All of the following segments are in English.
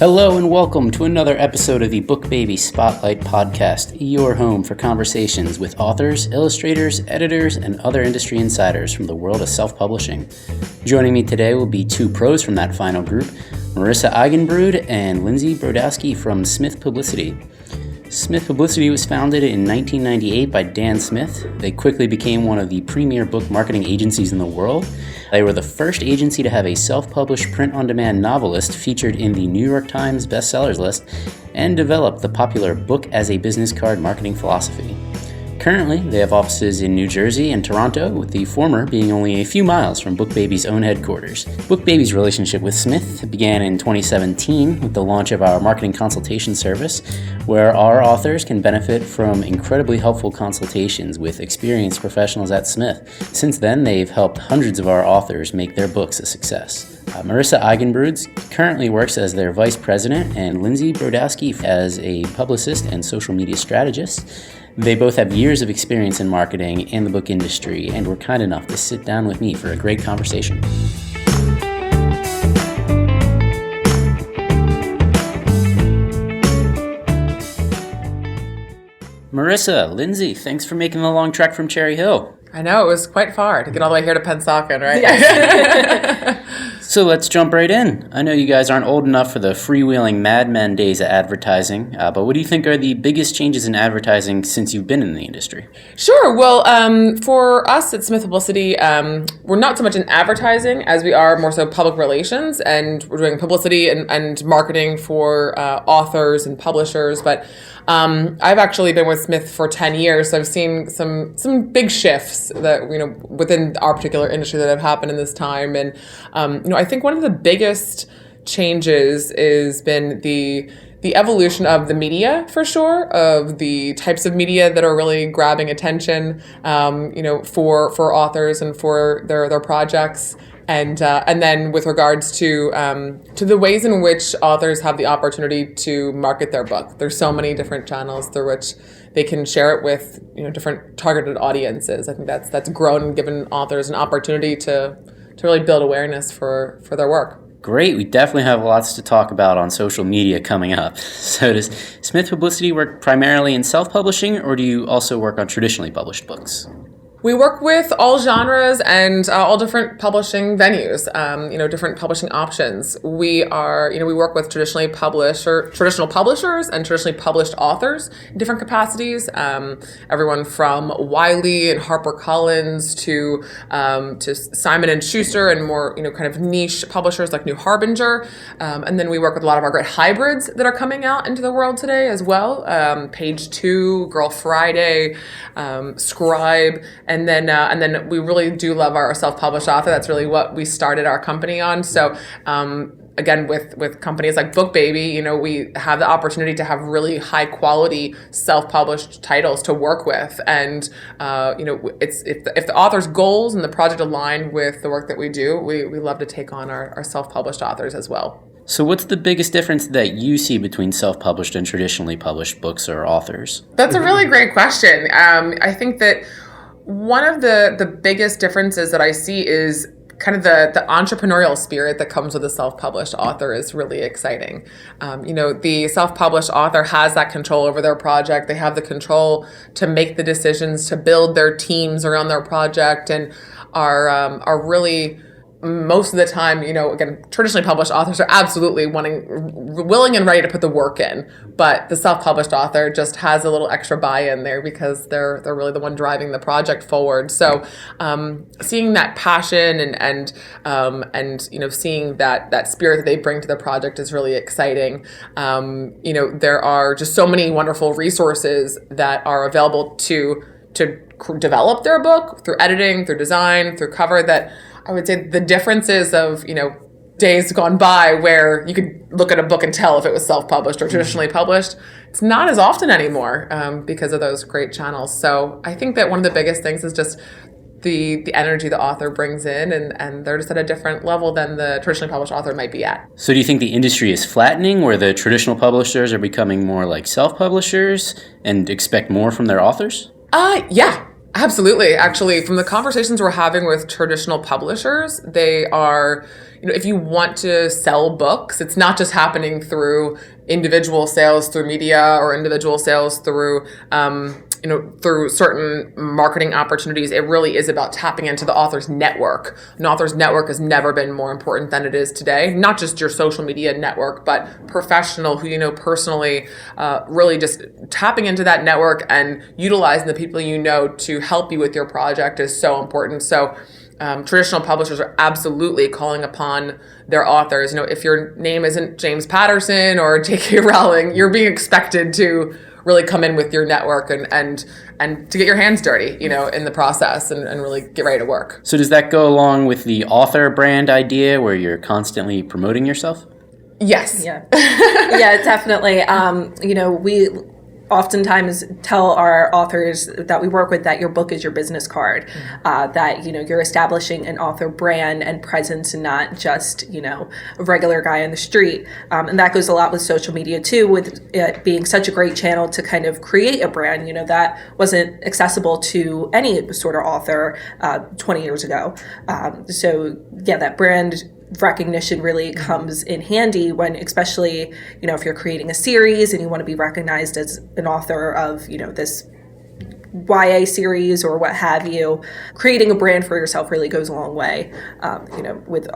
Hello and welcome to another episode of the BookBaby Spotlight Podcast, your home for conversations with authors, illustrators, editors, and other industry insiders from the world of self-publishing. Joining me today will be two pros from that final group, Marissa Eigenbrood and Lindsey Brodowski from Smith Publicity. Smith Publicity was founded in 1998 by Dan Smith. They quickly became one of the premier book marketing agencies in the world. They were the first agency to have a self-published print-on-demand novelist featured in the New York Times bestsellers list and developed the popular book as a business card marketing philosophy. Currently, they have offices in New Jersey and Toronto, with the former being only a few miles from BookBaby's own headquarters. BookBaby's relationship with Smith began in 2017 with the launch of our marketing consultation service, where our authors can benefit from incredibly helpful consultations with experienced professionals at Smith. Since then, they've helped hundreds of our authors make their books a success. Marissa Eigenbrood currently works as their vice president, and Lindsey Brodowski as a publicist and social media strategist. They both have years of experience in marketing and the book industry and were kind enough to sit down with me for a great conversation. Marissa, Lindsey, thanks for making the long trek from Cherry Hill. I know, it was quite far to get all the way here to Pennsauken, right? Yes. So let's jump right in. I know you guys aren't old enough for the freewheeling Mad Men days of advertising, but what do you think are the biggest changes in advertising since you've been in the industry? Sure. Well, for us at Smith Publicity, we're not so much in advertising as we are more so public relations, and we're doing publicity and marketing for authors and publishers. But I've actually been with Smith for 10 years, so I've seen some big shifts that, within our particular industry that have happened in this time. And, I think one of the biggest changes has been the evolution of the media, for sure, of the types of media that are really grabbing attention, for authors and for their projects. And then with regards to the ways in which authors have the opportunity to market their book. There's so many different channels through which they can share it with different targeted audiences. I think that's grown and given authors an opportunity to really build awareness for their work. Great. We definitely have lots to talk about on social media coming up. So does Smith Publicity work primarily in self-publishing, or do you also work on traditionally published books? We work with all genres and all different publishing venues, different publishing options. We work with traditional publishers and traditionally published authors in different capacities. Everyone from Wiley and HarperCollins to Simon & Schuster and more, kind of niche publishers like New Harbinger. And then we work with a lot of our great hybrids that are coming out into the world today as well. Page 2, Girl Friday, Scribe. And then we really do love our self-published author. That's really what we started our company on. So again, with companies like BookBaby, we have the opportunity to have really high quality self-published titles to work with. And it's if the author's goals and the project align with the work that we do, we love to take on our self-published authors as well. So what's the biggest difference that you see between self-published and traditionally published books or authors? That's a really great question. I think that one of the biggest differences that I see is kind of the entrepreneurial spirit that comes with a self-published author is really exciting. The self-published author has that control over their project. They have the control to make the decisions, to build their teams around their project, and are really, most of the time, again, traditionally published authors are absolutely willing and ready to put the work in, but the self-published author just has a little extra buy-in there because they're really the one driving the project forward. So, seeing that passion and seeing that spirit that they bring to the project is really exciting. There are just so many wonderful resources that are available to develop their book through editing, through design, through cover, that I would say the differences of, days gone by where you could look at a book and tell if it was self-published or traditionally published, it's not as often anymore because of those great channels. So I think that one of the biggest things is just the energy the author brings in, and they're just at a different level than the traditionally published author might be at. So do you think the industry is flattening, where the traditional publishers are becoming more like self-publishers and expect more from their authors? Yeah. Absolutely. Actually, from the conversations we're having with traditional publishers, they are, if you want to sell books, it's not just happening through individual sales through media or individual sales through, through certain marketing opportunities. It really is about tapping into the author's network. An author's network has never been more important than it is today. Not just your social media network, but professional who you know personally, really just tapping into that network and utilizing the people you know to help you with your project is so important. So traditional publishers are absolutely calling upon their authors. If your name isn't James Patterson or J.K. Rowling, you're being expected to really come in with your network and to get your hands dirty, in the process and really get ready to work. So does that go along with the author brand idea where you're constantly promoting yourself? Yes. Yeah. Yeah, definitely. We oftentimes tell our authors that we work with that your book is your business card, that, you're establishing an author brand and presence and not just, a regular guy on the street. And that goes a lot with social media too, with it being such a great channel to kind of create a brand, that wasn't accessible to any sort of author 20 years ago. So yeah, that brand recognition really comes in handy when, especially, if you're creating a series and you want to be recognized as an author of, this YA series or what have you. Creating a brand for yourself really goes a long way, with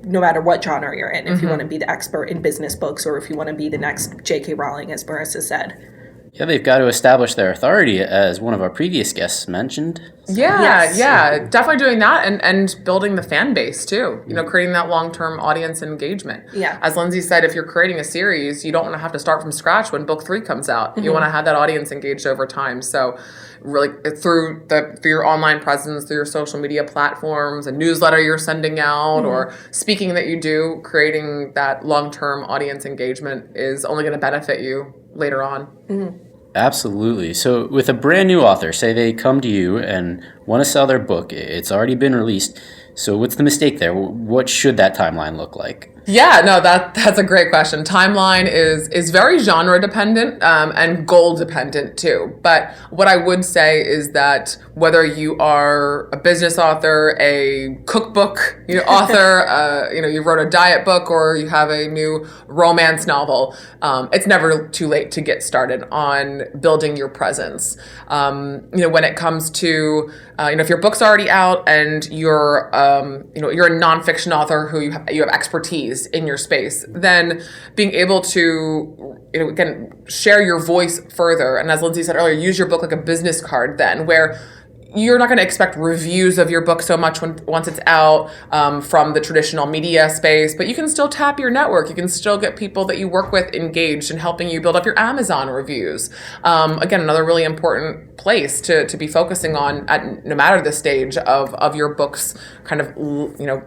no matter what genre you're in. If you want to be the expert in business books or if you want to be the next J.K. Rowling, as Marissa said. Yeah, they've got to establish their authority, as one of our previous guests mentioned. Yeah, definitely doing that and building the fan base too. Creating that long-term audience engagement. Yeah. As Lindsey said, if you're creating a series, you don't want to have to start from scratch when book 3 comes out. You want to have that audience engaged over time. So really through your online presence, through your social media platforms, a newsletter you're sending out or speaking that you do, creating that long-term audience engagement is only going to benefit you later on. Absolutely. So with a brand new author, say they come to you and want to sell their book, it's already been released. So what's the mistake there? What should that timeline look like? Yeah, no, that's a great question. Timeline is very genre dependent and goal dependent too. But what I would say is that whether you are a business author, a cookbook author, you wrote a diet book or you have a new romance novel, it's never too late to get started on building your presence. When it comes to if your book's already out and you're a nonfiction author who you have expertise in your space, then being able to again share your voice further, and as Lindsey said earlier, use your book like a business card then, where you're not going to expect reviews of your book so much once it's out from the traditional media space, but you can still tap your network. You can still get people that you work with engaged in helping you build up your Amazon reviews. Again, another really important place to be focusing on at no matter the stage of your book's kind of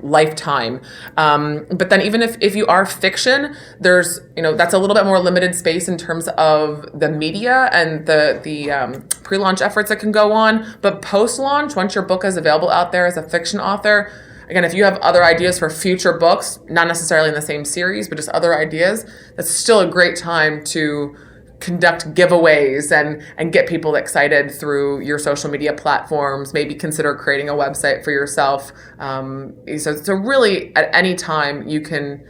lifetime. But then even if you are fiction, there's that's a little bit more limited space in terms of the media and the pre-launch efforts that can go on, but post-launch, once your book is available out there as a fiction author, again, if you have other ideas for future books, not necessarily in the same series, but just other ideas, that's still a great time to conduct giveaways and get people excited through your social media platforms. Maybe consider creating a website for yourself. So really, at any time, you can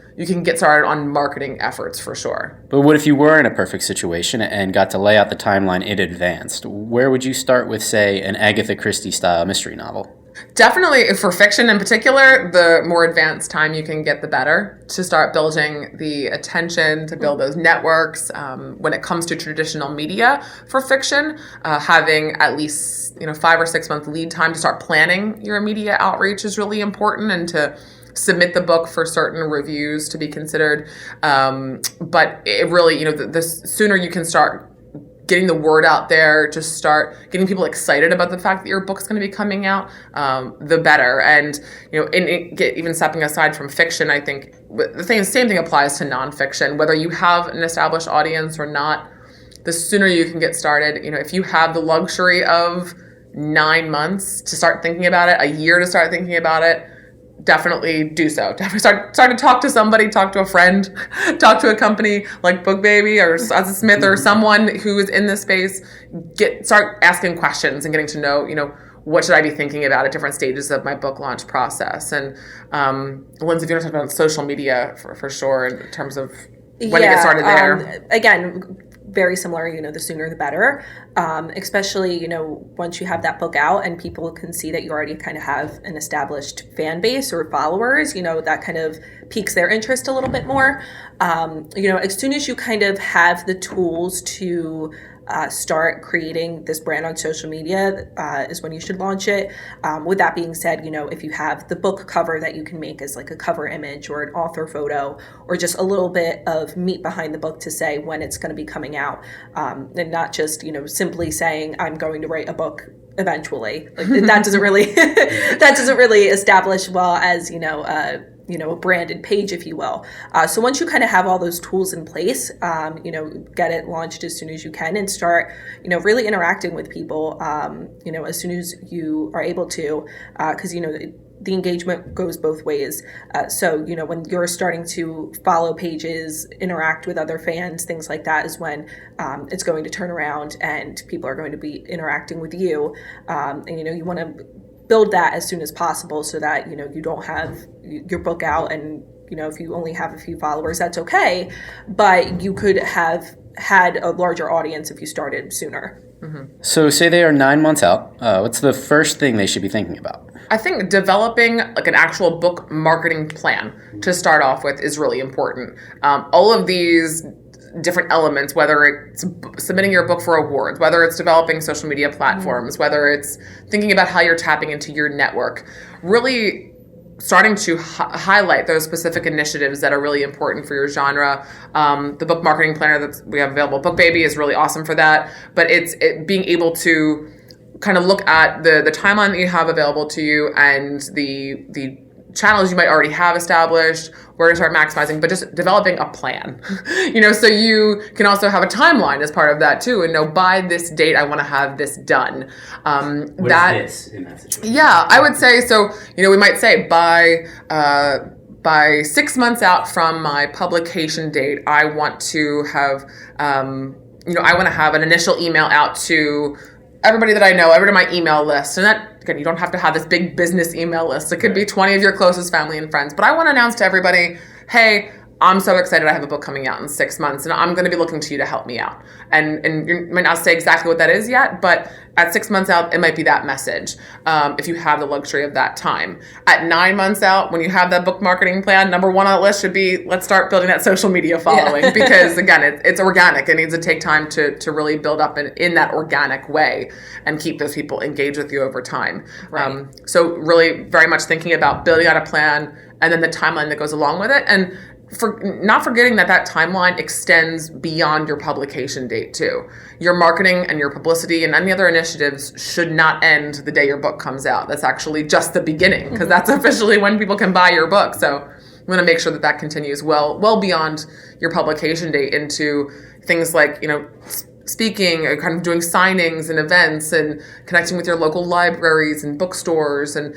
get started on marketing efforts for sure. But what if you were in a perfect situation and got to lay out the timeline in advance? Where would you start with, say, an Agatha Christie style mystery novel? Definitely, for fiction in particular, the more advanced time you can get, the better, to start building the attention, to build those networks. When it comes to traditional media for fiction, having at least 5 or 6 month lead time to start planning your media outreach is really important, and to submit the book for certain reviews to be considered. But it really, the sooner you can start getting the word out there, to start getting people excited about the fact that your book's going to be coming out, the better. And even stepping aside from fiction, I think same thing applies to nonfiction. Whether you have an established audience or not, the sooner you can get started. If you have the luxury of 9 months to start thinking about it, a year to start thinking about it, definitely do so. Definitely start to talk to somebody, talk to a friend, talk to a company like BookBaby or as a Smith or someone who is in this space. Start asking questions and getting to know, what should I be thinking about at different stages of my book launch process. And Lindsey, if you want to talk about social media for sure in terms of when to get started there. Again, very similar, the sooner the better, especially, once you have that book out and people can see that you already kind of have an established fan base or followers, that kind of piques their interest a little bit more. As soon as you kind of have the tools to start creating this brand on social media is when you should launch it. With that being said, if you have the book cover that you can make as like a cover image or an author photo or just a little bit of meat behind the book to say when it's going to be coming out, and not just, simply saying I'm going to write a book eventually. Like, that doesn't really establish well as, a branded page, if you will. So once you kind of have all those tools in place, get it launched as soon as you can and start, really interacting with people, as soon as you are able to, because, the engagement goes both ways. So, when you're starting to follow pages, interact with other fans, things like that is when it's going to turn around and people are going to be interacting with you. And, you want to build that as soon as possible so that, you don't have your book out and, if you only have a few followers, that's okay. But you could have had a larger audience if you started sooner. Mm-hmm. So say they are 9 months out. What's the first thing they should be thinking about? I think developing like an actual book marketing plan to start off with is really important. All of these different elements, whether it's submitting your book for awards, whether it's developing social media platforms, whether it's thinking about how you're tapping into your network, really starting to highlight those specific initiatives that are really important for your genre. The book marketing planner that we have available, BookBaby, is really awesome for that. But it's being able to kind of look at the timeline that you have available to you and the channels you might already have established, where to start maximizing, but just developing a plan, so you can also have a timeline as part of that too, and by this date, I want to have this done. What is this in that situation? Yeah, I would say, so, we might say by 6 months out from my publication date, I want to have, I want to have an initial email out to everybody that I know, everybody on my email list. And that, again, you don't have to have this big business email list. It could be 20 of your closest family and friends. But I want to announce to everybody, hey, I'm so excited I have a book coming out in 6 months, and I'm going to be looking to you to help me out. And you might not say exactly what that is yet, but at 6 months out, it might be that message, if you have the luxury of that time. At 9 months out, when you have that book marketing plan, number one on the list should be, let's start building that social media following. Because, again, it's organic. It needs to take time to really build up in that organic way and keep those people engaged with you over time. Right. So really very much thinking about building out a plan and then the timeline that goes along with it. And not forgetting that timeline extends beyond your publication date too. Your marketing and your publicity and any other initiatives should not end the day your book comes out. That's actually just the beginning, because that's officially when people can buy your book. So we want to make sure that continues well beyond your publication date into things like, speaking, or kind of doing signings and events and connecting with your local libraries and bookstores and,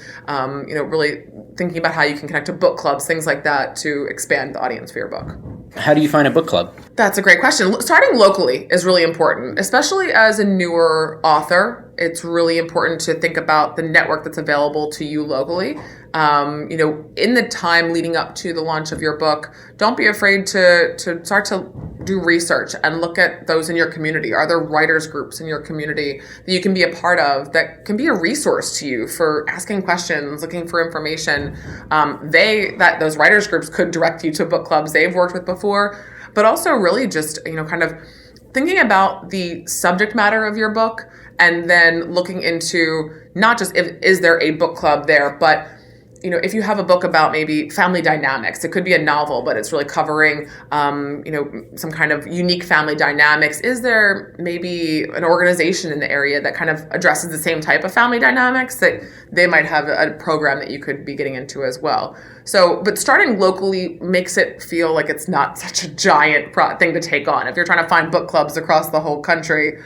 really thinking about how you can connect to book clubs, things like that, to expand the audience for your book. How do you find a book club? That's a great question. Starting locally is really important, especially as a newer author. It's really important to think about the network that's available to you locally. In the time leading up to the launch of your book, don't be afraid to start to do research and look at those in your community. Are there writers groups in your community that you can be a part of that can be a resource to you for asking questions, looking for information? Those writers groups could direct you to book clubs they've worked with before, but also really just, kind of thinking about the subject matter of your book and then looking into not just is there a book club there, but if you have a book about maybe family dynamics, it could be a novel, but it's really covering, some kind of unique family dynamics. Is there maybe an organization in the area that kind of addresses the same type of family dynamics that they might have a program that you could be getting into as well? So, but starting locally makes it feel like it's not such a giant thing to take on. If you're trying to find book clubs across the whole country,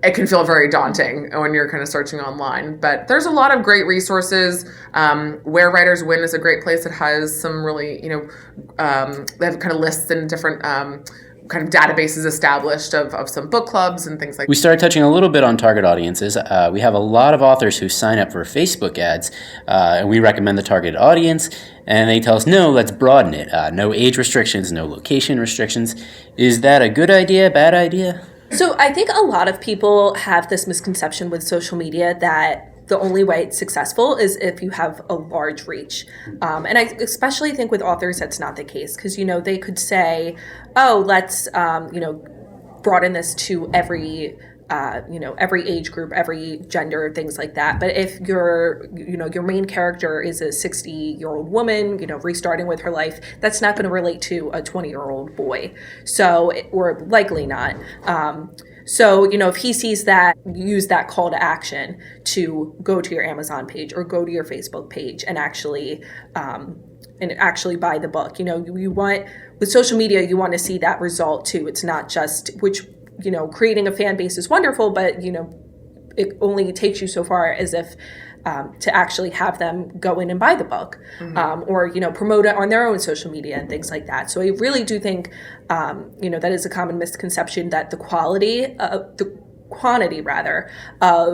it can feel very daunting when you're kind of searching online. But there's a lot of great resources. Where Writers Win is a great place that has some really, they have kind of lists and different kind of databases established of some book clubs and things like that. We started touching a little bit on target audiences. We have a lot of authors who sign up for Facebook ads, and we recommend the targeted audience, and they tell us, no, let's broaden it. No age restrictions, no location restrictions. Is that a good idea, bad idea? So I think a lot of people have this misconception with social media that the only way it's successful is if you have a large reach. And I especially think with authors, that's not the case because, they could say, oh, let's, broaden this to every age group, every gender, things like that. But if your main character is a 60-year-old woman, restarting with her life, that's not going to relate to a 20-year-old boy. Or likely not. So, if he sees that, use that call to action to go to your Amazon page or go to your Facebook page and actually buy the book. You want, with social media, you want to see that result too. It's not just, creating a fan base is wonderful, but, it only takes you so far as if to actually have them go in and buy the book, or, promote it on their own social media and things like that. So I really do think, that is a common misconception that the quantity of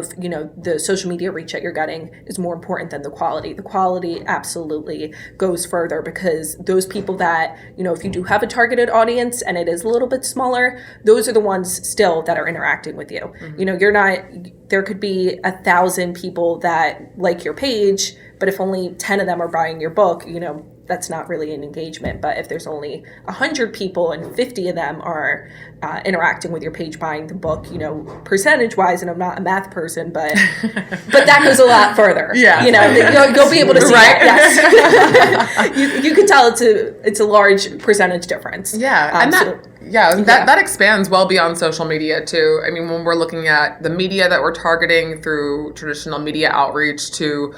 the social media reach that you're getting is more important than the quality. The quality absolutely goes further because those people that, if you do have a targeted audience and it is a little bit smaller, those are the ones still that are interacting with you. There could be 1,000 people that like your page, but if only 10 of them are buying your book, that's not really an engagement. But if there's only 100 people and 50 of them are interacting with your page, buying the book, percentage-wise, and I'm not a math person, but that goes a lot further. Yeah, you'll be able to see that. Yes, you can tell it's a large percentage difference. Yeah, and that expands well beyond social media too. I mean, when we're looking at the media that we're targeting through traditional media outreach to.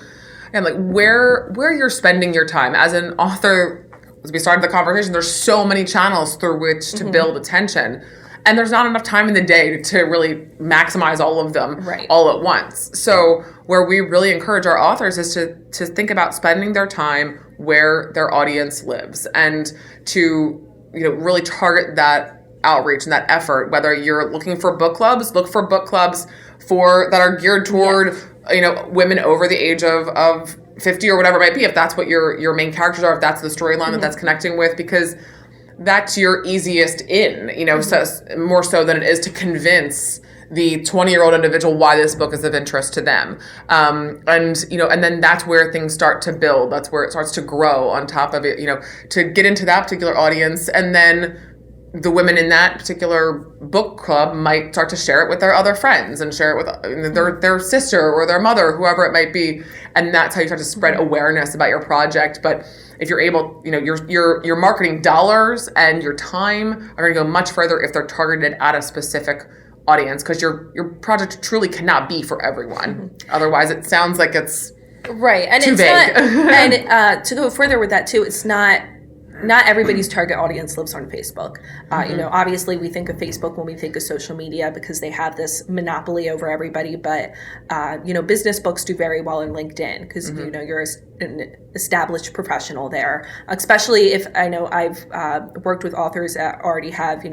And where you're spending your time as an author, as we started the conversation, there's so many channels through which to build attention. And there's not enough time in the day to really maximize all of them all at once. So where we really encourage our authors is to think about spending their time where their audience lives and to really target that outreach and that effort. Whether you're looking for book clubs, look for book clubs that are geared toward women over the age of 50 or whatever it might be, if that's what your main characters are, if that's the storyline that's connecting with, because that's your easiest in, so more so than it is to convince the 20-year-old individual why this book is of interest to them. And then that's where things start to build. That's where it starts to grow on top of it, to get into that particular audience. And then the women in that particular book club might start to share it with their other friends and share it with their sister or their mother, whoever it might be. And that's how you start to spread awareness about your project. But if you're able, your marketing dollars and your time are going to go much further if they're targeted at a specific audience, because your project truly cannot be for everyone. Otherwise, it sounds like it's right. And too it's vague. And to go further with that too, it's not everybody's target audience lives on Facebook. Obviously we think of Facebook when we think of social media because they have this monopoly over everybody. But, business books do very well in LinkedIn because, you're an established professional there, especially if I've worked with authors that already have,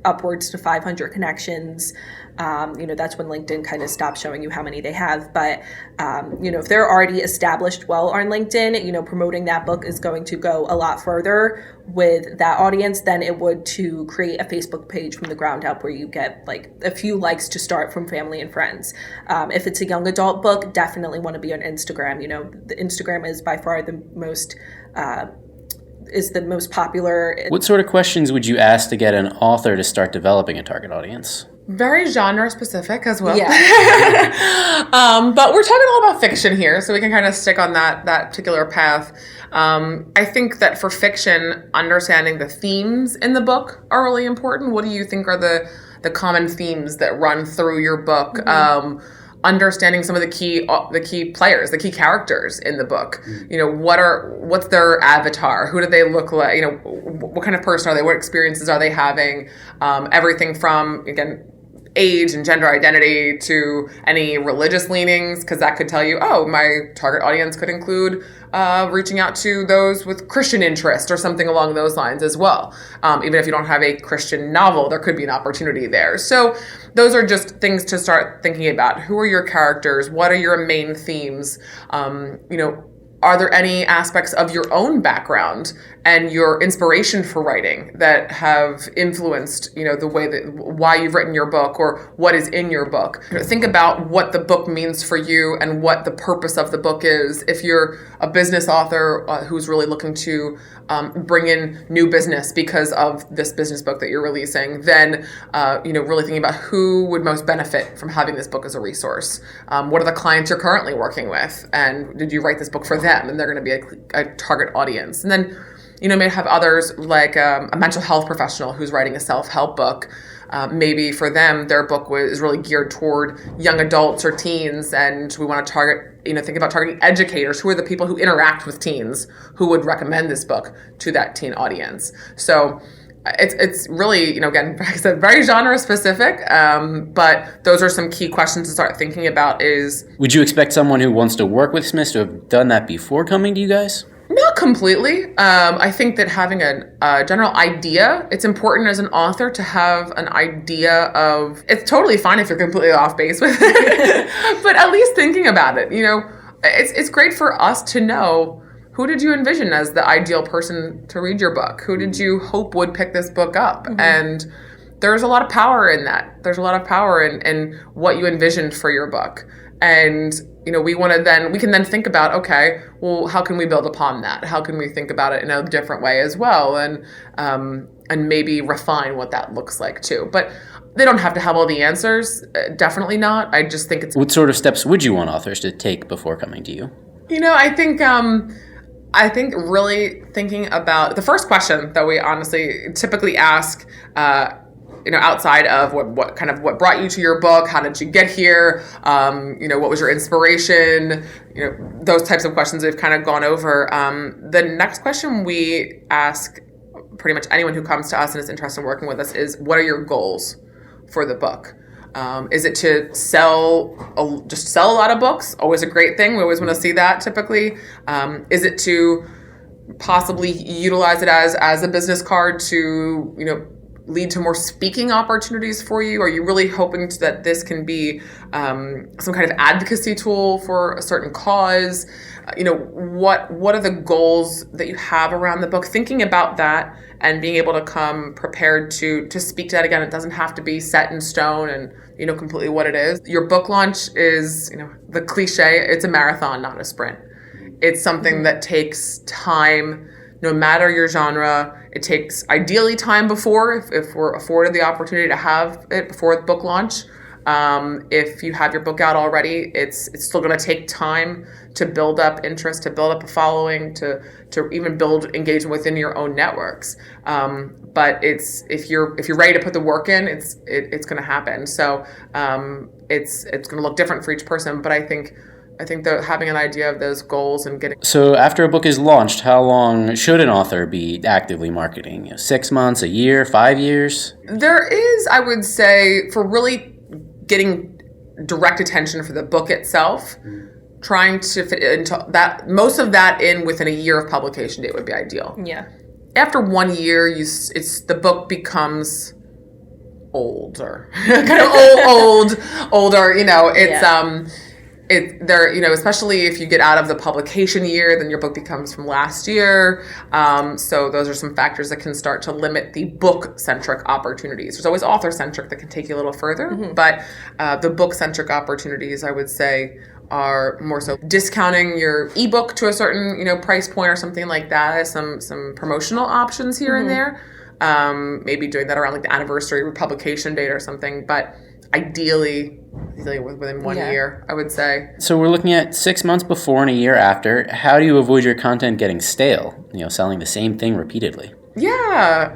upwards to 500 connections. That's when LinkedIn kind of stops showing you how many they have. But, if they're already established well on LinkedIn, promoting that book is going to go a lot further with that audience than it would to create a Facebook page from the ground up where you get a few likes to start from family and friends. If it's a young adult book, definitely want to be on Instagram. The Instagram is by far the most popular. What sort of questions would you ask to get an author to start developing a target audience? Very genre specific as well. Yeah. But we're talking all about fiction here, so we can kind of stick on that particular path. I think that for fiction, understanding the themes in the book are really important. What do you think are the common themes that run through your book? Understanding some of the key players, the key characters in the book. What's their avatar? Who do they look like? What kind of person are they? What experiences are they having? Everything from, again, age and gender identity to any religious leanings, because that could tell you, oh, my target audience could include reaching out to those with Christian interest or something along those lines as well. Even if you don't have a Christian novel, there could be an opportunity there. So those are just things to start thinking about. Who are your characters? What are your main themes? Are there any aspects of your own background and your inspiration for writing that have influenced, the way that why you've written your book or what is in your book? Think about what the book means for you and what the purpose of the book is. If you're a business author who's really looking to bring in new business because of this business book that you're releasing, then really thinking about who would most benefit from having this book as a resource. What are the clients you're currently working with, and did you write this book for them? And they're going to be a target audience. And then may have others like a mental health professional who's writing a self-help book. Maybe for them, their book is really geared toward young adults or teens, and we want to target, think about targeting educators, who are the people who interact with teens, who would recommend this book to that teen audience. So it's really, again, like I said, very genre specific, but those are some key questions to start thinking about. Would you expect someone who wants to work with Smith to have done that before coming to you guys? Not completely. I think that having a general idea, it's important as an author to have an idea of, it's totally fine if you're completely off base with it, but at least thinking about it, it's great for us to know, who did you envision as the ideal person to read your book? Who did you hope would pick this book up? Mm-hmm. And there's a lot of power in that. There's a lot of power in what you envisioned for your book. And we can then think about, okay, well, how can we build upon that? How can we think about it in a different way as well? And maybe refine what that looks like too. But they don't have to have all the answers. Definitely not. I just think it's... What sort of steps would you want authors to take before coming to you? I think really thinking about the first question that we honestly typically ask, outside of what brought you to your book, how did you get here, what was your inspiration, those types of questions we've kind of gone over. The next question we ask pretty much anyone who comes to us and is interested in working with us is, what are your goals for the book? Is it to just sell a lot of books? Always a great thing. We always want to see that typically. Is it to possibly utilize it as a business card to, lead to more speaking opportunities for you? Are you really hoping that this can be some kind of advocacy tool for a certain cause? What are the goals that you have around the book? Thinking about that and being able to come prepared to speak to that. Again, it doesn't have to be set in stone and completely what it is. Your book launch is, the cliche, it's a marathon, not a sprint. It's something that takes time, no matter your genre. It takes ideally time before, if we're afforded the opportunity to have it before the book launch. If you have your book out already, it's still going to take time to build up interest, to build up a following, to even build engagement within your own networks. But if you're ready to put the work in, it's going to happen. So it's going to look different for each person. But I think that having an idea of those goals and getting... So after a book is launched, how long should an author be actively marketing? 6 months, a year, 5 years? There is, I would say, for really getting direct attention for the book itself, trying to fit into that, most of that in within a year of publication date would be ideal. Yeah. After 1 year, the book becomes older, kind of older. Especially if you get out of the publication year, then your book becomes from last year. So those are some factors that can start to limit the book-centric opportunities. There's always author-centric that can take you a little further, but the book-centric opportunities, I would say, are more so discounting your ebook to a certain, price point or something like that. Some promotional options here and there. Maybe doing that around like the anniversary or publication date or something, but ideally within 1 year, I would say. So we're looking at 6 months before and a year after. How do you avoid your content getting stale, selling the same thing repeatedly? Yeah.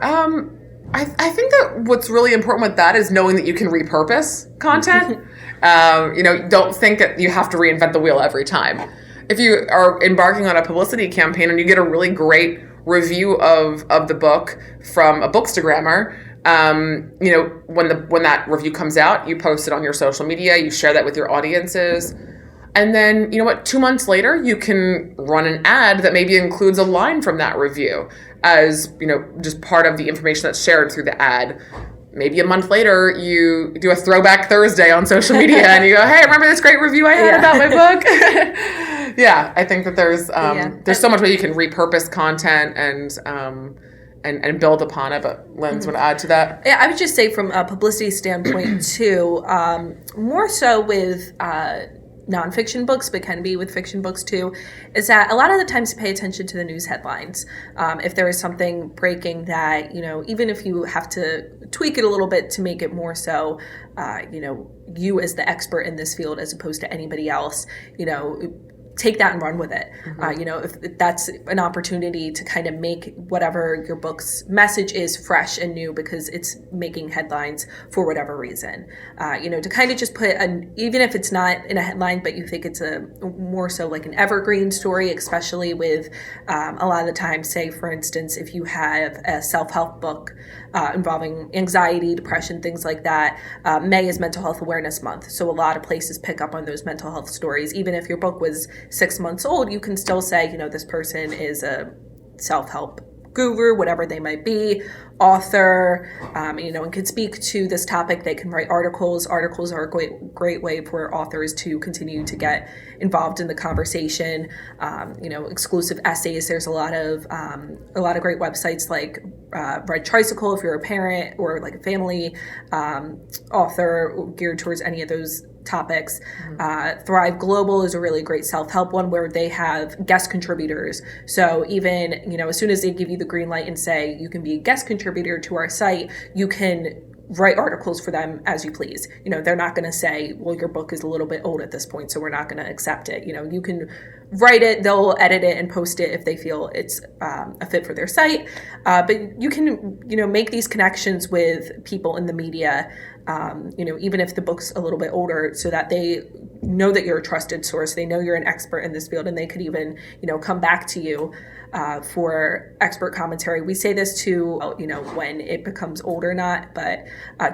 I think that what's really important with that is knowing that you can repurpose content. Don't think that you have to reinvent the wheel every time. If you are embarking on a publicity campaign and you get a really great review of the book from a bookstagrammer, When that review comes out, you post it on your social media, you share that with your audiences. And then, 2 months later, you can run an ad that maybe includes a line from that review as, just part of the information that's shared through the ad. Maybe a month later, you do a throwback Thursday on social media and you go, hey, remember this great review I had about my book? Yeah, I think that there's so much way you can repurpose content and build upon it. But Linz, want to add to that? Yeah, I would just say from a publicity standpoint too, more so with nonfiction books, but can be with fiction books too, is that a lot of the times pay attention to the news headlines. If there is something breaking that, even if you have to tweak it a little bit to make it more so, you as the expert in this field as opposed to anybody else, take that and run with it. If that's an opportunity to kind of make whatever your book's message is fresh and new because it's making headlines for whatever reason. To kind of just put even if it's not in a headline, but you think it's a more so like an evergreen story, especially with a lot of the time, say for instance, if you have a self-help book involving anxiety, depression, things like that. May is Mental Health Awareness Month. So a lot of places pick up on those mental health stories. Even if your book was 6 months old, you can still say, this person is a self-help guru, whatever they might be, author, and can speak to this topic. They can write articles. Articles are a great way for authors to continue to get involved in the conversation. Exclusive essays. There's a lot of great websites like Red Tricycle if you're a parent or like a family author geared towards any of those topics. Thrive Global is a really great self-help one where they have guest contributors. So even, as soon as they give you the green light and say you can be a guest contributor to our site, you can write articles for them as you please. They're not going to say, well, your book is a little bit old at this point, so we're not going to accept it. You can write it, they'll edit it and post it if they feel it's a fit for their site. But you can, make these connections with people in the media, even if the book's a little bit older, so that they know that you're a trusted source. They know you're an expert in this field, and they could even, come back to you for expert commentary. We say this to, when it becomes old or not, but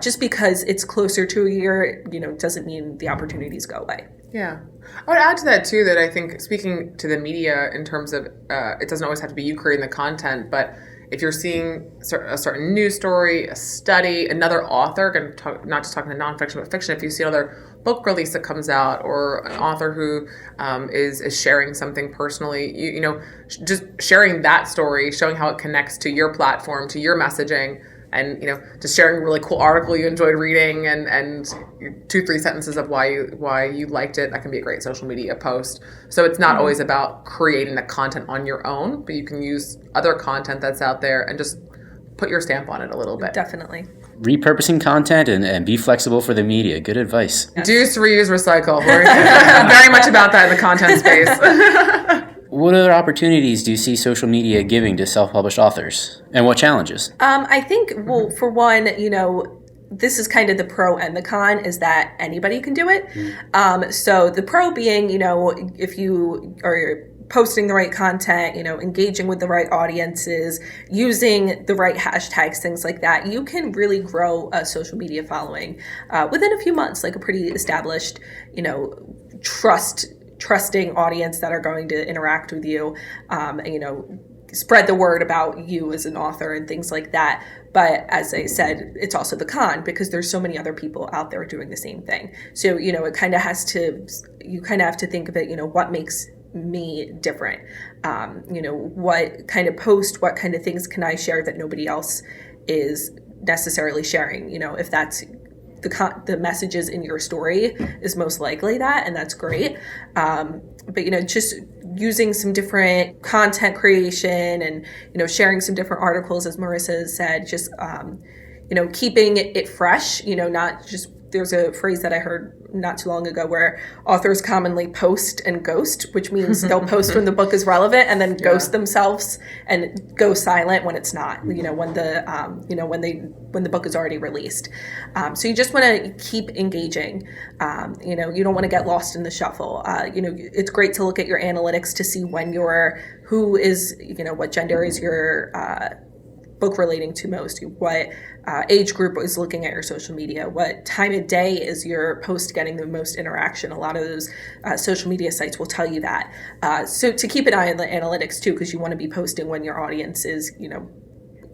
just because it's closer to a year, doesn't mean the opportunities go away. Yeah. I would add to that too, that I think speaking to the media in terms of, it doesn't always have to be you creating the content, but if you're seeing a certain news story, a study, another author, not just talking to nonfiction, but fiction, if you see another book release that comes out or an author who is sharing something personally, just sharing that story, showing how it connects to your platform, to your messaging, and just sharing a really cool article you enjoyed reading and 2-3 sentences of why you liked it. That can be a great social media post. So it's not always about creating the content on your own, but you can use other content that's out there and just put your stamp on it a little bit. Definitely. Repurposing content and be flexible for the media. Good advice. Yes. Reduce, reuse, recycle. We're very much about that in the content space. What other opportunities do you see social media giving to self-published authors, and what challenges? I think, well, for one, this is kind of the pro and the con, is that anybody can do it. So the pro being, if you are posting the right content, engaging with the right audiences, using the right hashtags, things like that, you can really grow a social media following within a few months, like a pretty established, trusting audience that are going to interact with you, spread the word about you as an author and things like that. But as I said, it's also the con, because there's so many other people out there doing the same thing. So, you kind of have to think of it, what makes me different? What kind of post, what kind of things can I share that nobody else is necessarily sharing? If that's the messages in your story is most likely that, and that's great. But, just using some different content creation and, sharing some different articles, as Marissa has said, just, keeping it fresh, not just, there's a phrase that I heard not too long ago where authors commonly post and ghost, which means they'll post when the book is relevant and then ghost themselves and go silent when it's not, when the book is already released. So you just want to keep engaging. You don't want to get lost in the shuffle. It's great to look at your analytics to see when what gender is your book relating to most? What age group is looking at your social media? What time of day is your post getting the most interaction? A lot of those social media sites will tell you that. So to keep an eye on the analytics too, because you want to be posting when your audience is,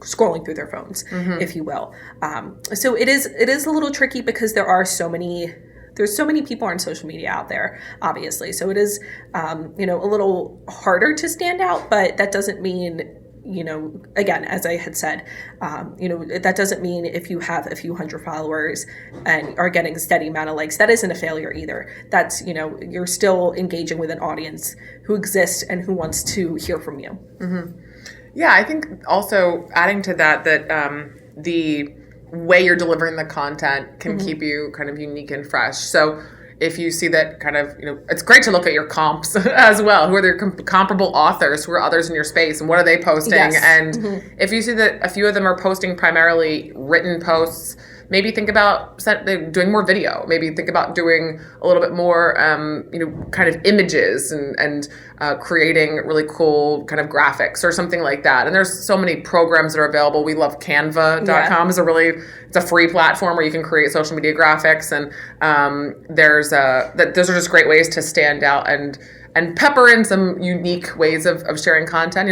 scrolling through their phones, if you will. So it is a little tricky because there's so many people on social media out there, obviously. So it is, a little harder to stand out, but that doesn't mean, again, as I had said, that doesn't mean if you have a few hundred followers and are getting a steady amount of likes, that isn't a failure either. That's, you're still engaging with an audience who exists and who wants to hear from you. Mm-hmm. Yeah, I think also adding to that the way you're delivering the content can keep you kind of unique and fresh. So if you see that kind of, it's great to look at your comps as well. Who are their comparable authors? Who are others in your space? And what are they posting? Yes. And if you see that a few of them are posting primarily written posts, maybe think about doing more video. Maybe think about doing a little bit more, kind of images and creating really cool kind of graphics or something like that. And there's so many programs that are available. We love Canva.com. It's a free platform where you can create social media graphics. And those are just great ways to stand out and pepper in some unique ways of sharing content.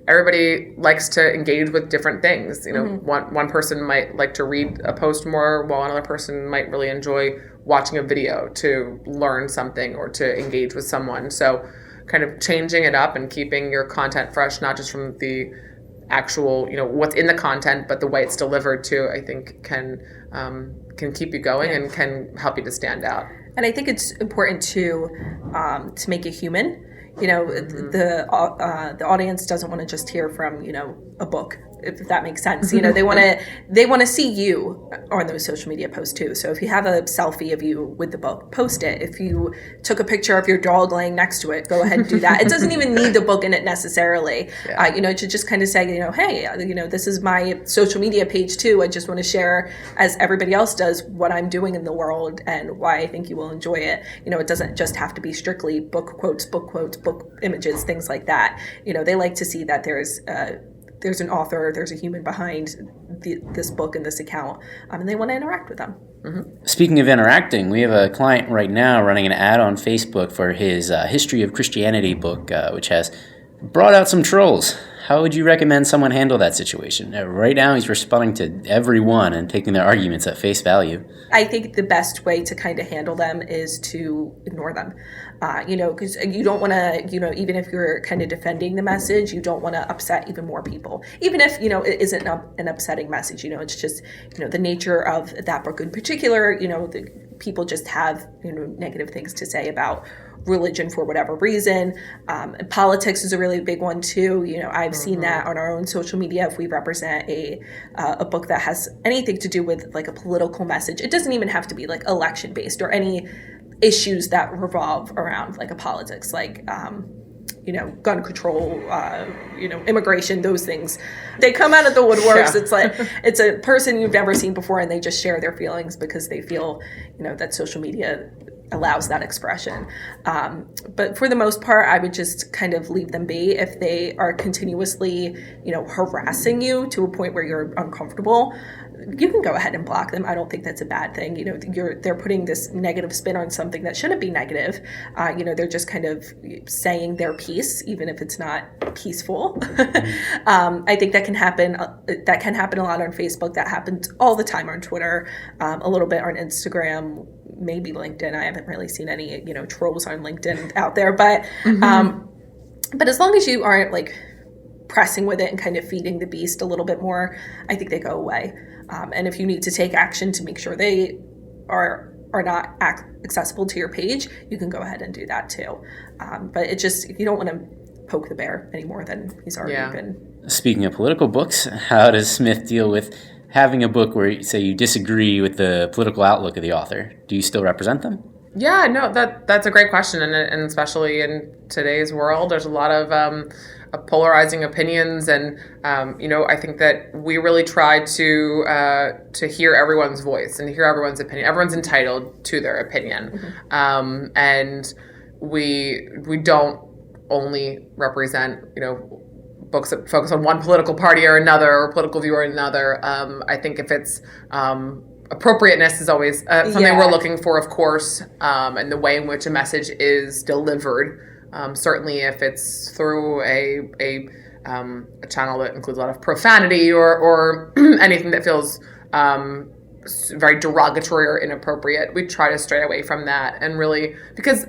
Everybody likes to engage with different things. One person might like to read a post more, while another person might really enjoy watching a video to learn something or to engage with someone. So kind of changing it up and keeping your content fresh, not just from the actual, what's in the content, but the way it's delivered too, I think can keep you going and can help you to stand out. And I think it's important to make it human. The audience doesn't want to just hear from, a book, if that makes sense. They want to see you on those social media posts too. So if you have a selfie of you with the book, post it. If you took a picture of your dog laying next to it, go ahead and do that. It doesn't even need the book in it necessarily. To just kind of say, hey, this is my social media page too. I just want to share, as everybody else does, what I'm doing in the world and why I think you will enjoy it. It doesn't just have to be strictly book quotes, book images, things like that. They like to see that there's an author, there's a human behind this book and this account, and they want to interact with them. Mm-hmm. Speaking of interacting, we have a client right now running an ad on Facebook for his History of Christianity book, which has brought out some trolls. How would you recommend someone handle that situation? Right now, he's responding to everyone and taking their arguments at face value. I think the best way to kind of handle them is to ignore them. Because you don't want to, even if you're kind of defending the message, you don't want to upset even more people. Even if, it isn't an upsetting message, it's just, the nature of that book in particular, people just have, negative things to say about religion for whatever reason. Politics is a really big one too. I've seen that on our own social media. If we represent a book that has anything to do with like a political message, it doesn't even have to be like election based or any issues that revolve around like a politics, like gun control, immigration, those things. They come out of the woodworks. Yeah. It's like it's a person you've never seen before, and they just share their feelings because they feel, that social media allows that expression. But for the most part, I would just kind of leave them be. If they are continuously, harassing you to a point where you're uncomfortable, you can go ahead and block them. I don't think that's a bad thing. They're putting this negative spin on something that shouldn't be negative. They're just kind of saying their piece, even if it's not peaceful. I think that can happen. That can happen a lot on Facebook. That happens all the time on Twitter, a little bit on Instagram, maybe LinkedIn. I haven't really seen any, trolls on LinkedIn out there, but as long as you aren't like pressing with it and kind of feeding the beast a little bit more, I think they go away. And if you need to take action to make sure they are not accessible to your page, you can go ahead and do that too. But it just, you don't want to poke the bear any more than he's already been. Speaking of political books, how does Smith deal with having a book where, say, you disagree with the political outlook of the author? Do you still represent them? Yeah, no, that's a great question, and especially in today's world, there's a lot of polarizing opinions, and I think that we really try to hear everyone's voice and hear everyone's opinion. Everyone's entitled to their opinion, and we don't only represent books that focus on one political party or another, or political view or another. I think if it's appropriateness is always something we're looking for, of course, and the way in which a message is delivered. Certainly, if it's through a channel that includes a lot of profanity or anything that feels very derogatory or inappropriate, we try to stray away from that. And really, because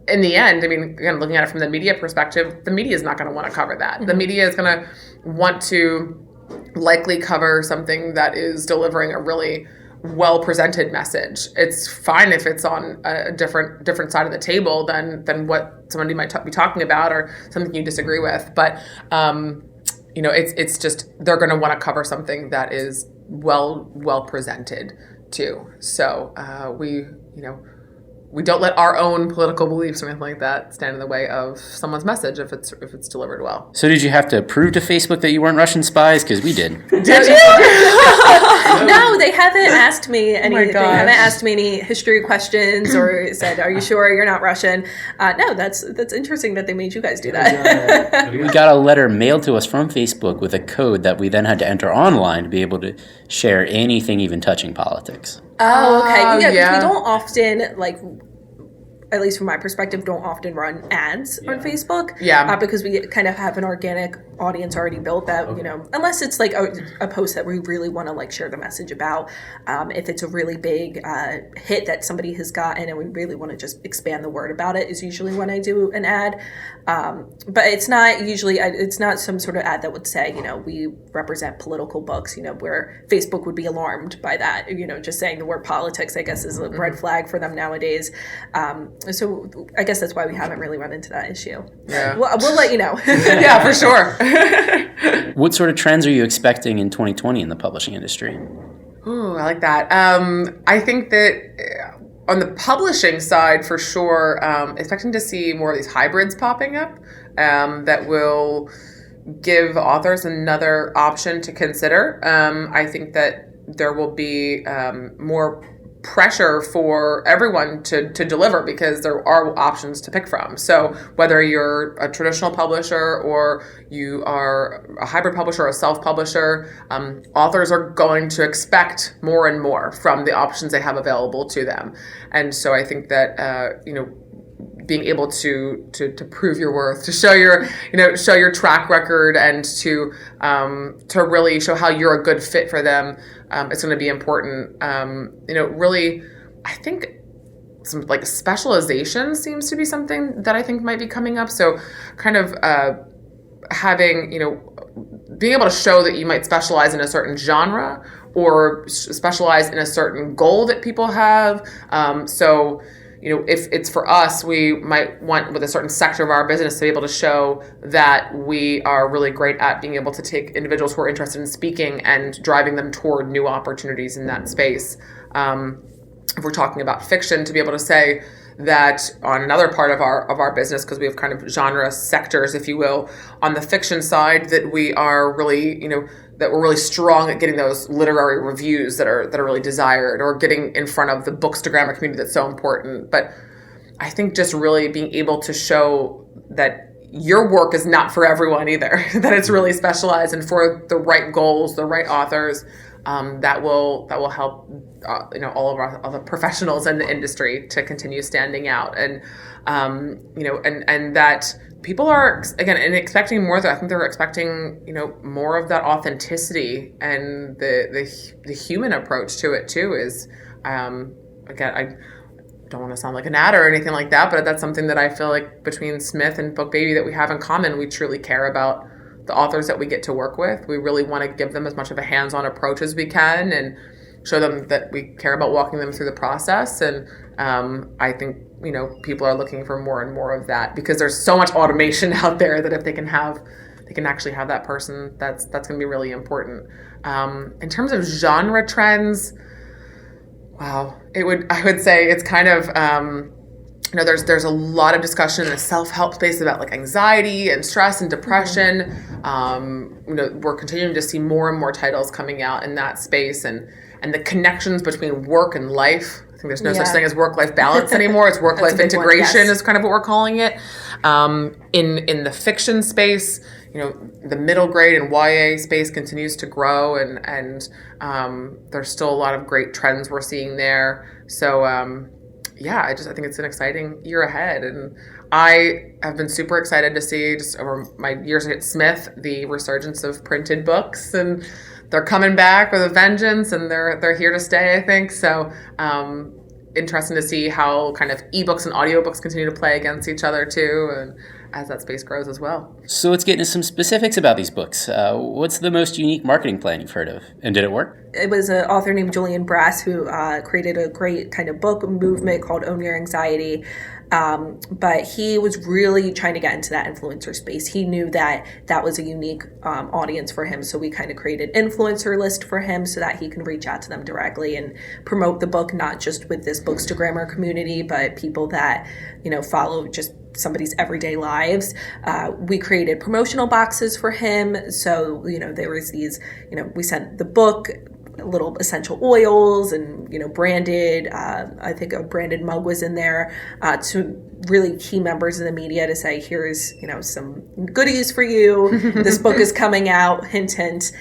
in the end, I mean, again, looking at it from the media perspective, the media is not going to want to cover that. Mm-hmm. The media is going to want to likely cover something that is delivering a really well-presented message. It's fine if it's on a different side of the table than what somebody might be talking about or something you disagree with. But it's just they're going to want to cover something that is well presented too. So we don't let our own political beliefs or anything like that stand in the way of someone's message if it's delivered well. So did you have to prove to Facebook that you weren't Russian spies? Because we did. Did you? No, they haven't asked me any. Oh they haven't asked me any history questions or said, "Are you sure you're not Russian?" No, that's interesting that they made you guys do that. We got a letter mailed to us from Facebook with a code that we then had to enter online to be able to share anything, even touching politics. Oh, okay. Yeah, because we don't often, at least from my perspective, don't often run ads on Facebook. Yeah. Because we kind of have an organic audience already built that, unless it's like a post that we really want to share the message about. If it's a really big hit that somebody has gotten and we really want to just expand the word about it is usually when I do an ad. But it's not usually, it's not some sort of ad that would say, we represent political books, where Facebook would be alarmed by that. Just saying the word politics, I guess, is a red flag for them nowadays. So I guess that's why we haven't really run into that issue. Yeah. We'll let you know. Yeah, for sure. What sort of trends are you expecting in 2020 in the publishing industry? Ooh, I like that. I think that on the publishing side, for sure, expecting to see more of these hybrids popping up that will give authors another option to consider. I think that there will be more pressure for everyone to deliver because there are options to pick from. So whether you're a traditional publisher or you are a hybrid publisher or a self-publisher, authors are going to expect more and more from the options they have available to them. And so I think that being able to prove your worth, to show your track record, and to really show how you're a good fit for them, it's going to be important. Really, I think some specialization seems to be something that I think might be coming up. So kind of having being able to show that you might specialize in a certain genre or specialize in a certain goal that people have. If it's for us, we might want with a certain sector of our business to be able to show that we are really great at being able to take individuals who are interested in speaking and driving them toward new opportunities in that space. If we're talking about fiction, to be able to say that on another part of our business, because we have kind of genre sectors, if you will, on the fiction side, that we are really, that we're really strong at getting those literary reviews that are really desired, or getting in front of the bookstagrammer community that's so important. But I think just really being able to show that your work is not for everyone either, that it's really specialized and for the right goals, the right authors, that will help all of our other professionals in the industry to continue standing out, and and that people are again expecting more. I think they're expecting more of that authenticity, and the human approach to it too is again, I don't want to sound like an ad or anything like that, but that's something that I feel like between Smith and BookBaby that we have in common. We truly care about the authors that we get to work with. We really want to give them as much of a hands-on approach as we can and show them that we care about walking them through the process. And I think people are looking for more and more of that because there's so much automation out there that if they can actually have that person, that's going to be really important. In terms of genre trends, wow, I would say it's kind of there's a lot of discussion in the self-help space about anxiety and stress and depression. We're continuing to see more and more titles coming out in that space, and the connections between work and life. I think there's no such thing as work-life balance anymore. It's work-life integration is kind of what we're calling it. In the fiction space, the middle grade and YA space continues to grow, and there's still a lot of great trends we're seeing there. So I think it's an exciting year ahead, and I have been super excited to see, just over my years at Smith, the resurgence of printed books, and they're coming back with a vengeance, and they're here to stay, I think. So interesting to see how kind of ebooks and audiobooks continue to play against each other too, and as that space grows as well. So let's get into some specifics about these books. What's the most unique marketing plan you've heard of, and did it work? It was an author named Julian Brass who created a great kind of book movement called Own Your Anxiety. But he was really trying to get into that influencer space. He knew that that was a unique audience for him. So we kind of created influencer list for him so that he can reach out to them directly and promote the book, not just with this Bookstagrammer community, but people that, follow just somebody's everyday lives. We created promotional boxes for him. So, there was these, we sent the book, little essential oils and, branded, I think a branded mug was in there, to really key members of the media to say, here's, some goodies for you. This book is coming out, hint, hint.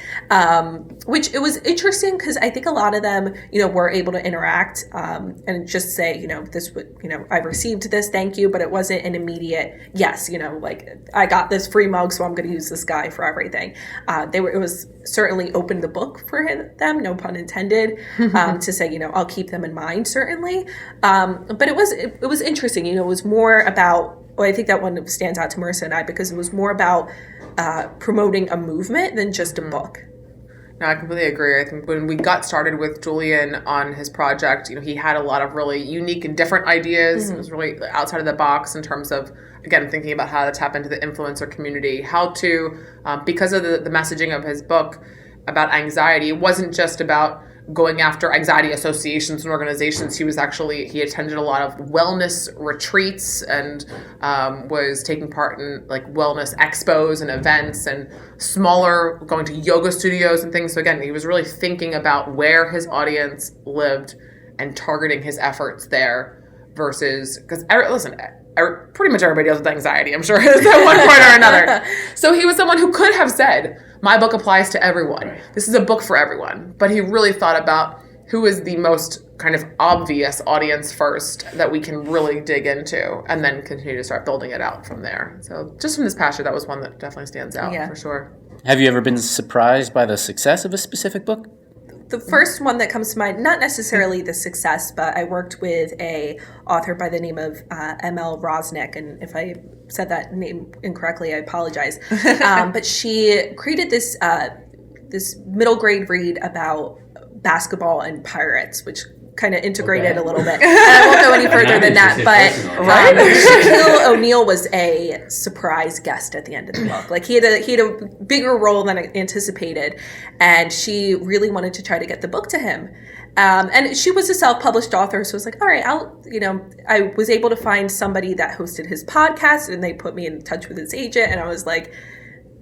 Which it was interesting because I think a lot of them, were able to interact, and just say, this would, I've received this, thank you, but it wasn't an immediate, yes, like I got this free mug, so I'm going to use this guy for everything. It was certainly opened the book for them, no pun intended, to say, I'll keep them in mind, certainly. But it was interesting, it was more about, I think that one stands out to Marissa and I because it was more about promoting a movement than just a book. No, I completely agree. I think when we got started with Julian on his project, he had a lot of really unique and different ideas. Mm-hmm. It was really outside of the box in terms of, again, thinking about how to tap into the influencer community, how to, because of the messaging of his book about anxiety, it wasn't just about going after anxiety associations and organizations. He attended a lot of wellness retreats and was taking part in like wellness expos and events and going to yoga studios and things. So again, he was really thinking about where his audience lived and targeting his efforts there versus, because pretty much everybody deals with anxiety, I'm sure, at one point or another. So he was someone who could have said, my book applies to everyone. Right. This is a book for everyone. But he really thought about who is the most kind of obvious audience first that we can really dig into, and then continue to start building it out from there. So just from this past year, that was one that definitely stands out for sure. Have you ever been surprised by the success of a specific book? The first one that comes to mind, not necessarily the success, but I worked with a author by the name of ML Rosnick, and if I said that name incorrectly, I apologize. But she created this middle grade read about basketball and pirates, which kind of integrated a little bit. And I won't go any further than that, but Shaquille O'Neal was a surprise guest at the end of the book. Like he had a bigger role than I anticipated, and she really wanted to try to get the book to him. And she was a self-published author, so I was like, all right, I was able to find somebody that hosted his podcast, and they put me in touch with his agent, and I was like,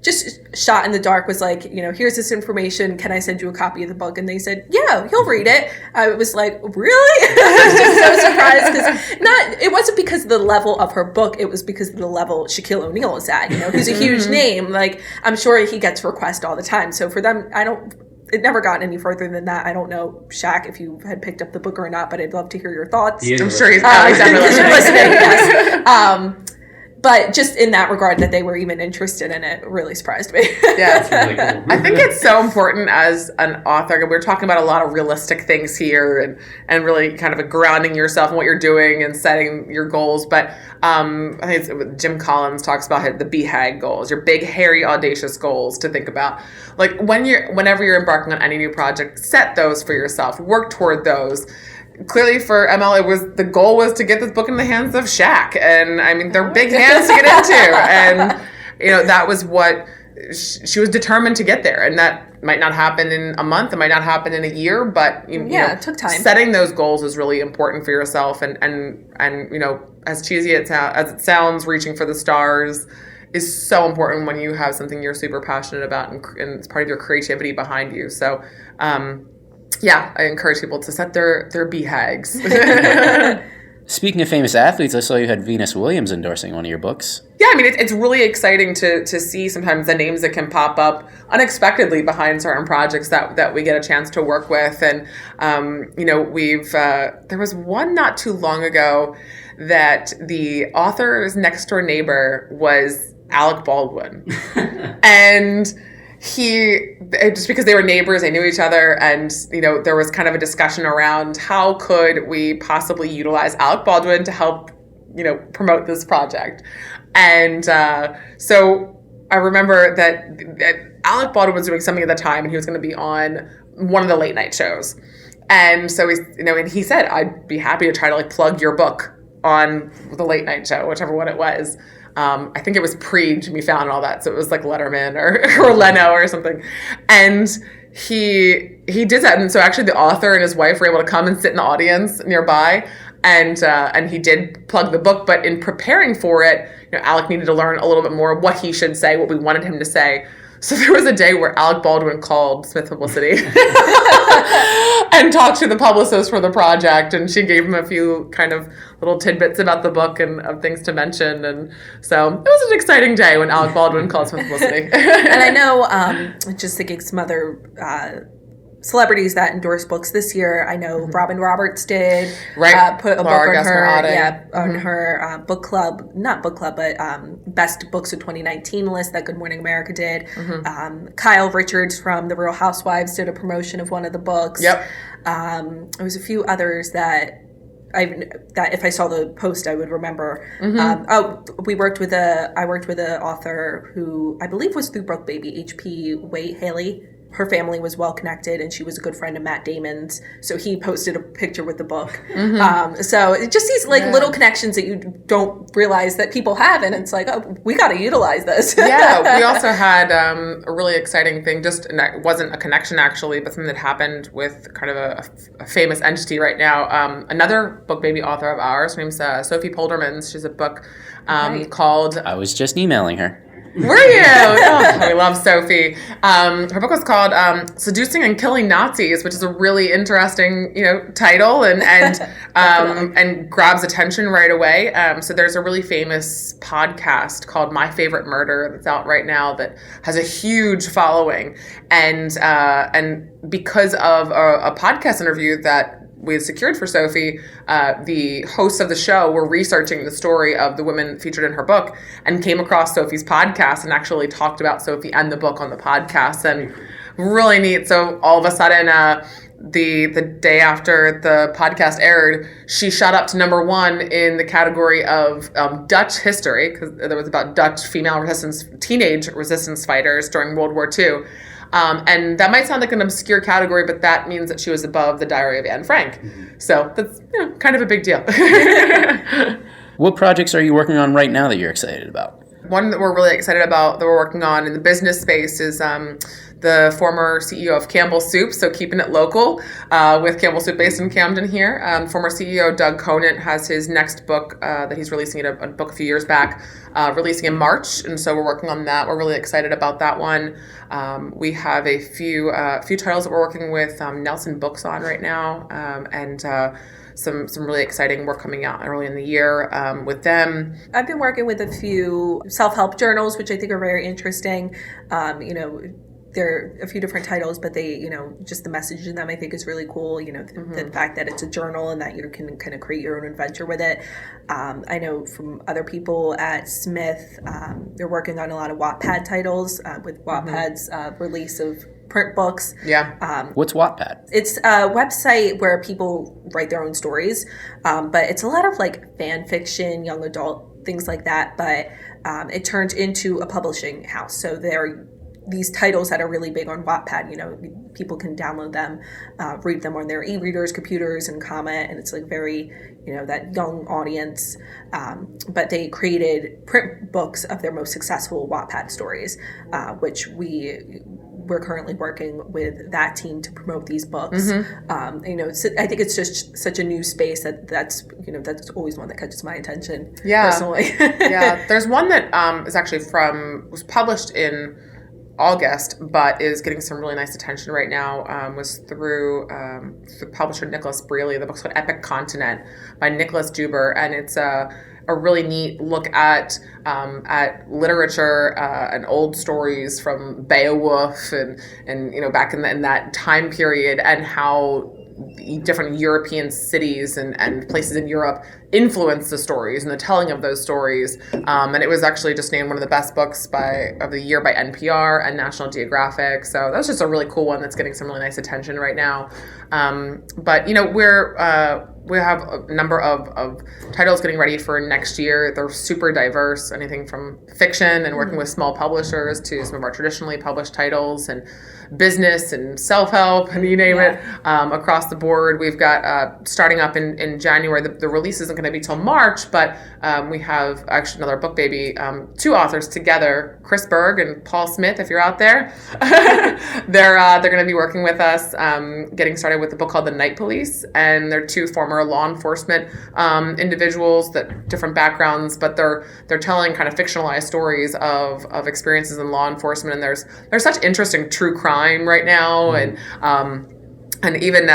just shot in the dark, was like, here's this information. Can I send you a copy of the book? And they said, yeah, he'll read it. I was like, really? I was just so surprised because it wasn't because of the level of her book. It was because of the level Shaquille O'Neal is at. He's a huge name. Like, I'm sure he gets requests all the time. So for them, it never got any further than that. I don't know, Shaq, if you had picked up the book or not, but I'd love to hear your thoughts. I'm sure he's definitely listening. Yes. But just in that regard, that they were even interested in it really surprised me. Yeah, it's really cool. I think it's so important as an author. We're talking about a lot of realistic things here, and really kind of grounding yourself in what you're doing and setting your goals. But I think Jim Collins talks about the BHAG goals, your big, hairy, audacious goals to think about. Like whenever you're embarking on any new project, set those for yourself. Work toward those. Clearly for ML, the goal was to get this book in the hands of Shaq. And I mean, they're big hands to get into. And, that was what she was determined to get there. And that might not happen in a month. It might not happen in a year, but it took time. Setting those goals is really important for yourself. And as cheesy as it sounds, reaching for the stars is so important when you have something you're super passionate about and it's part of your creativity behind you. So, yeah, I encourage people to set their BHAGs. Speaking of famous athletes, I saw you had Venus Williams endorsing one of your books. Yeah, I mean, it's really exciting to see sometimes the names that can pop up unexpectedly behind certain projects that we get a chance to work with. And, there was one not too long ago that the author's next door neighbor was Alec Baldwin. And just because they were neighbors, they knew each other, and there was kind of a discussion around how could we possibly utilize Alec Baldwin to help promote this project. And so I remember that Alec Baldwin was doing something at the time, and he was going to be on one of the late night shows. And so he said, I'd be happy to try to plug your book on the late night show, whichever one it was. I think it was pre-Jimmy Fallon and all that, so it was like Letterman or Leno or something. And he did that, and so actually the author and his wife were able to come and sit in the audience nearby, and he did plug the book. But in preparing for it, Alec needed to learn a little bit more what he should say, what we wanted him to say. So there was a day where Alec Baldwin called Smith Publicity and talked to the publicist for the project, and she gave him a few kind of little tidbits about the book and of things to mention. And so it was an exciting day when Alec Baldwin called Smith Publicity. And I know, just thinking some other celebrities that endorse books this year. I know Robin Roberts did put a Laura book on her, Gaspar-Ade. on her book club, not book club, but best books of 2019 list that Good Morning America did. Kyle Richards from The Real Housewives did a promotion of one of the books. Yep. There was a few others that if I saw the post I would remember. I worked with a author who I believe was through BookBaby, H.P. Waite Haley. Her family was well connected, and she was a good friend of Matt Damon's. So he posted a picture with the book. So it just these little connections that you don't realize that people have, and it's like, oh, we got to utilize this. Yeah, we also had a really exciting thing. And it wasn't a connection actually, but something that happened with kind of a famous entity right now. Another BookBaby author of ours, her name's Sophie Poldermans. She's a book called. I was just emailing her. Were you? Oh, we love Sophie. Her book was called "Seducing and Killing Nazis," which is a really interesting, title and grabs attention right away. So there's a really famous podcast called "My Favorite Murder" that's out right now that has a huge following, and because of a podcast interview that we had secured for Sophie, the hosts of the show were researching the story of the women featured in her book and came across Sophie's podcast and actually talked about Sophie and the book on the podcast, and really neat. So all of a sudden, the day after the podcast aired, she shot up to #1 in the category of Dutch history, because it was about Dutch female teenage resistance fighters during World War II. And that might sound like an obscure category, but that means that she was above the Diary of Anne Frank. So that's kind of a big deal. What projects are you working on right now that you're excited about? One that we're really excited about that we're working on in the business space is the former CEO of Campbell Soup, so keeping it local with Campbell Soup based in Camden here. Former CEO Doug Conant has his next book that he's releasing, a book a few years back, releasing in March, and so we're working on that. We're really excited about that one. We have a few titles that we're working with Nelson Books on right now, and some really exciting work coming out early in the year with them. I've been working with a few self-help journals, which I think are very interesting. There are a few different titles, but they, just the message in them I think is really cool. The fact that it's a journal and that you can kind of create your own adventure with it. I know from other people at Smith, they're working on a lot of Wattpad titles with Wattpad's release of print books. Yeah. What's Wattpad? It's a website where people write their own stories, but it's a lot of fan fiction, young adult, things like that. But it turned into a publishing house. So they're these titles that are really big on Wattpad, people can download them, read them on their e-readers, computers, and comment, and it's very, that young audience. But they created print books of their most successful Wattpad stories, which we're currently working with that team to promote these books. I think it's just such a new space that's always one that catches my attention. Yeah. Personally. Yeah. There's one that is actually was published in August, but is getting some really nice attention right now, was through the publisher Nicholas Brealey. The book's called Epic Continent by Nicholas Duber, and it's a really neat look at literature and old stories from Beowulf and back in that time period, and how different European cities and places in Europe influence the stories and the telling of those stories. And it was actually just named one of the best books of the year by NPR and National Geographic. So that's just a really cool one that's getting some really nice attention right now. But we have a number of titles getting ready for next year. They're super diverse, anything from fiction and working with small publishers to some of our traditionally published titles, and business and self-help, and you name it, across the board. We've got, starting up in January, the release isn't going to be till March, but we have actually another BookBaby, 2 authors together, Chris Berg and Paul Smith, if you're out there. They're going to be working with us, getting started with a book called The Night Police, and they're 2 former law enforcement individuals, that different backgrounds, but they're telling kind of fictionalized stories of experiences in law enforcement. And there's such interesting true crime right now, and even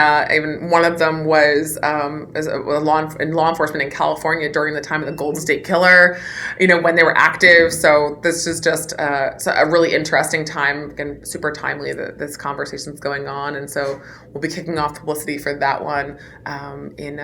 one of them was in law enforcement in California during the time of the Golden State Killer, when they were active. So this is just a really interesting time, and super timely that this conversation is going on. And so we'll be kicking off publicity for that one in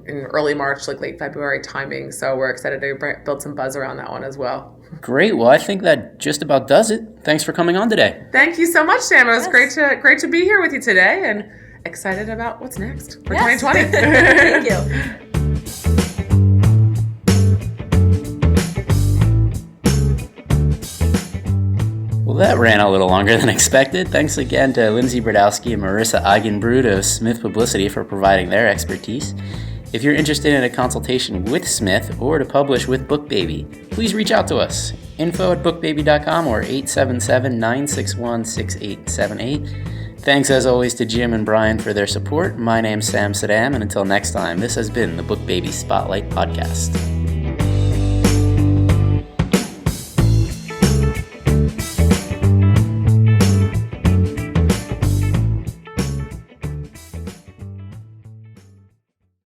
early March, like late February timing. So we're excited to build some buzz around that one as well. Great. Well, I think that just about does it. Thanks for coming on today. Thank you so much, Sam. It was great to be here with you today, and excited about what's next for 2020. Thank you. Well, that ran a little longer than expected. Thanks again to Lindsey Brodowski and Marissa Eigenbrood of Smith Publicity for providing their expertise. If you're interested in a consultation with Smith or to publish with BookBaby, please reach out to us. info@bookbaby.com or 877-961-6878. Thanks as always to Jim and Brian for their support. My name's Sam Saddam, and until next time, this has been the BookBaby Spotlight Podcast.